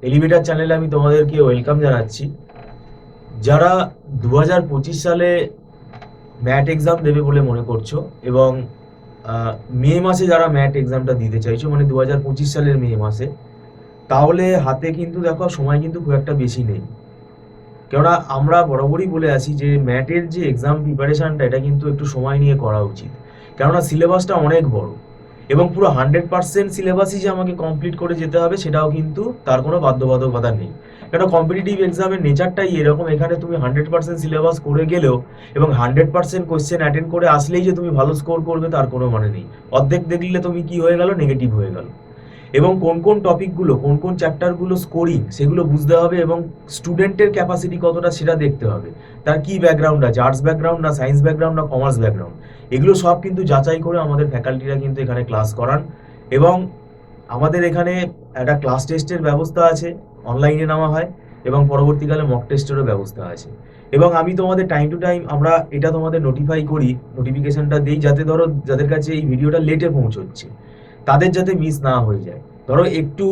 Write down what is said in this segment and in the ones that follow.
Elevator চ্যানেলে আমি তোমাদেরকে ওয়েলকাম জানাচ্ছি। যারা 2025 সালে ম্যাট এক্সাম দেবে বলে মনে করছো এবং মে মাসে যারা ম্যাট এক্সামটা দিতে চাইছো, মানে 2025 সালের মে মাসে, তাহলে হাতে কিন্তু দেখো সময় কিন্তু খুব একটা বেশি নেই। কেননা আমরা বরাবরই বলে আসি যে ম্যাটের যে এক্সাম প্রিপারেশনটা, এটা কিন্তু একটু সময় নিয়ে করা উচিত। কেননা সিলেবাসটা অনেক বড় এবং পুরো 100% সিলেবাসই যে আমাকে কমপ্লিট করে যেতে হবে সেটাও কিন্তু তার কোনো বাধ্যবাধকতা নেই। কেন কম্পিটিটিভ এক্সামের নেচারটাই এরকম, এখানে তুমি 100% সিলেবাস করে গেলেও এবং 100% কোয়েশ্চেন অ্যাটেন্ড করে আসলেই যে তুমি ভালো স্কোর করবে তার কোনো মানে নেই। অর্ধেক দেখলে তুমি কি হয়ে গেল, নেগেটিভ হয়ে গেল। এবং কোন কোন টপিকগুলো, কোন কোন চ্যাপ্টারগুলো স্কোরিং সেগুলো বুঝতে হবে এবং স্টুডেন্টের ক্যাপাসিটি কতটা সেটা দেখতে হবে। তার কি ব্যাকগ্রাউন্ড আছে, আর্টস ব্যাকগ্রাউন্ড না সায়েন্স ব্যাকগ্রাউন্ড না কমার্স ব্যাকগ্রাউন্ড, এগুলো সব কিন্তু যাচাই করে আমাদের ফ্যাকাল্টিরা কিন্তু এখানে ক্লাস করান। এবং আমাদের এখানে একটা ক্লাস টেস্টের ব্যবস্থা আছে, অনলাইনে নেওয়া হয় এবং পরবর্তীকালে মক টেস্টেরও ব্যবস্থা আছে। এবং আমি তোমাদের টাইম টু টাইম আমরা এটা তোমাদের নোটিফাই করি, নোটিফিকেশনটা দিই, যাতে ধরো যাদের কাছে এই ভিডিওটা লেটে পৌঁছচ্ছে তাদের যাতে মিস না হয়ে যায়। ধরো একটু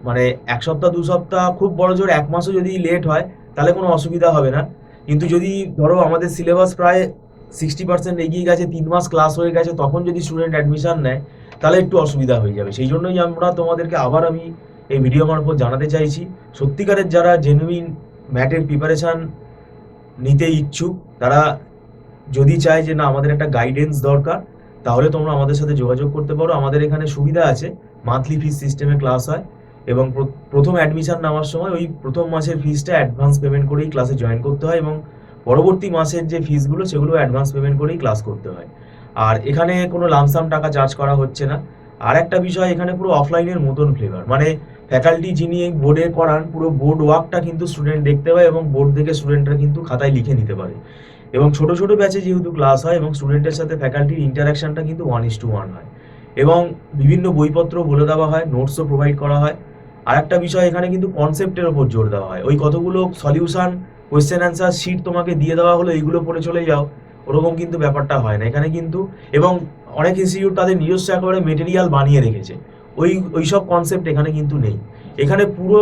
মানে এক সপ্তাহ দু সপ্তাহ, খুব বড় জোর এক মাসও যদি লেট হয় তাহলে কোনো অসুবিধা হবে না। কিন্তু যদি ধরো আমাদের সিলেবাস প্রায় 60% এগিয়ে গেছে, 3 মাস ক্লাস হয়ে গেছে, তখন যদি স্টুডেন্ট অ্যাডমিশন নেয় তাহলে একটু অসুবিধা হয়ে যাবে। সেই জন্যই আমরা তোমাদেরকে আবার আমি এই ভিডিও মারফত জানাতে চাইছি, সত্যিকারের যারা জেনুইন ম্যাটের প্রিপারেশান নিতে ইচ্ছুক, তারা যদি চায় যে না আমাদের একটা গাইডেন্স দরকার, তাহলে তোমরা আমাদের সাথে যোগাযোগ করতে পারো। আমাদের এখানে সুবিধা আছে, মান্থলি ফিস সিস্টেমে ক্লাস হয় এবং প্রথম অ্যাডমিশন নেওয়ার সময় ওই প্রথম মাসের ফিসটা অ্যাডভান্স পেমেন্ট করেই ক্লাসে জয়েন করতে হয় এবং পরবর্তী মাসের যে ফিসগুলো সেগুলো অ্যাডভান্স পেমেন্ট করেই ক্লাস করতে হয়। আর এখানে কোনো লামসাম টাকা চার্জ করা হচ্ছে না। আর একটা বিষয়, এখানে পুরো অফলাইনের মতন ফ্লেভার, মানে ফ্যাকাল্টি যিনি বোর্ডে করান পুরো বোর্ড ওয়ার্কটা কিন্তু স্টুডেন্ট দেখতে পায় এবং বোর্ড থেকে স্টুডেন্টরা কিন্তু খাতায় লিখে নিতে পারে। এবং ছোট ছোট ব্যাচে যেহেতু ক্লাস হয় এবং স্টুডেন্টের সাথে ফ্যাকাল্টির ইন্টারাকশনটা কিন্তু 1:1 হয় এবং বিভিন্ন বইপত্র বলে দেওয়া হয়, নোটসও প্রোভাইড করা হয়। আর একটা বিষয়, এখানে কিন্তু কনসেপ্টের ওপর জোর দেওয়া হয়। ওই কতগুলো সলিউশন কোয়েশ্চেন অ্যান্সার শিট তোমাকে দিয়ে দেওয়া হলো, এইগুলো পড়ে চলে যাও, ওরকম কিন্তু ব্যাপারটা হয় না এখানে কিন্তু। এবং অনেক ইনস্টিটিউট তাদের নিজস্ব একেবারে মেটেরিয়াল বানিয়ে রেখেছে, ওই সব কনসেপ্ট এখানে কিন্তু নেই। এখানে পুরো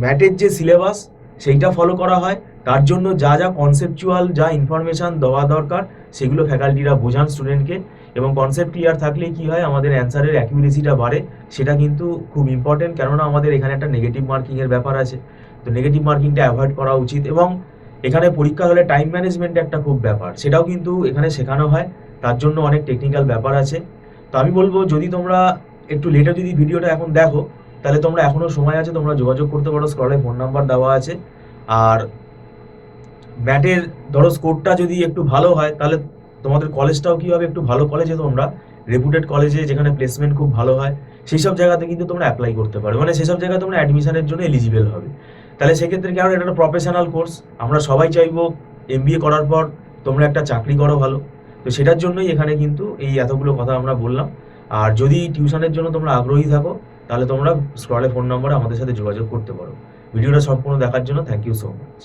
ম্যাটের যে সিলেবাস সেইটা ফলো করা হয়, তার জন্য যা যা কনসেপচুয়াল যা ইনফরমেশান দেওয়া দরকার সেগুলো ফ্যাকাল্টিরা বোঝান স্টুডেন্টকে। এবং কনসেপ্ট ক্লিয়ার থাকলে কি হয়, আমাদের অ্যান্সারের অ্যাকিউরেসিটা বাড়ে, সেটা কিন্তু খুব ইম্পর্টেন্ট। কেননা আমাদের এখানে একটা নেগেটিভ মার্কিংয়ের ব্যাপার আছে, তো নেগেটিভ মার্কিংটা অ্যাভয়েড করা উচিত। এবং এখানে পরীক্ষা হলে টাইম ম্যানেজমেন্ট একটা খুব ব্যাপার, সেটাও কিন্তু এখানে শেখানো হয়, তার জন্য অনেক টেকনিক্যাল ব্যাপার আছে। তো আমি বলবো, যদি তোমরা একটু লেটে যদি ভিডিওটা এখন দেখো, তাহলে তোমরা এখনো সময় আছে, তোমরা যোগাযোগ করতে পারো, স্ক্রলে ফোন নাম্বার দেওয়া আছে। আর ম্যাটের ধরো স্কোরটা যদি একটু ভালো হয়, তাহলে তোমাদের কলেজটাও কি হবে, একটু ভালো কলেজে, তোমরা রেপুটেড কলেজে যেখানে প্লেসমেন্ট খুব ভালো হয় সেই সব জায়গাতে কিন্তু তোমরা অ্যাপ্লাই করতে পারো, মানে সেসব জায়গায় তোমরা অ্যাডমিশনের জন্য এলিজিবল হবে। তাহলে সেক্ষেত্রে কারণ এটা একটা প্রফেশনাল কোর্স, আমরা সবাই চাইবো এমবিএ করার পর তোমরা একটা চাকরি করো ভালো। তো সেটার জন্যই এখানে কিন্তু এই এতগুলো কথা আমরা বললাম। আর যদি টিউশনের জন্য তোমরা আগ্রহী থাকো, তাহলে তোমরা স্ক্রলে ফোন নম্বরে আমাদের সাথে যোগাযোগ করতে পারো। ভিডিওটা সম্পূর্ণ দেখার জন্য থ্যাংক ইউ সো মাচ।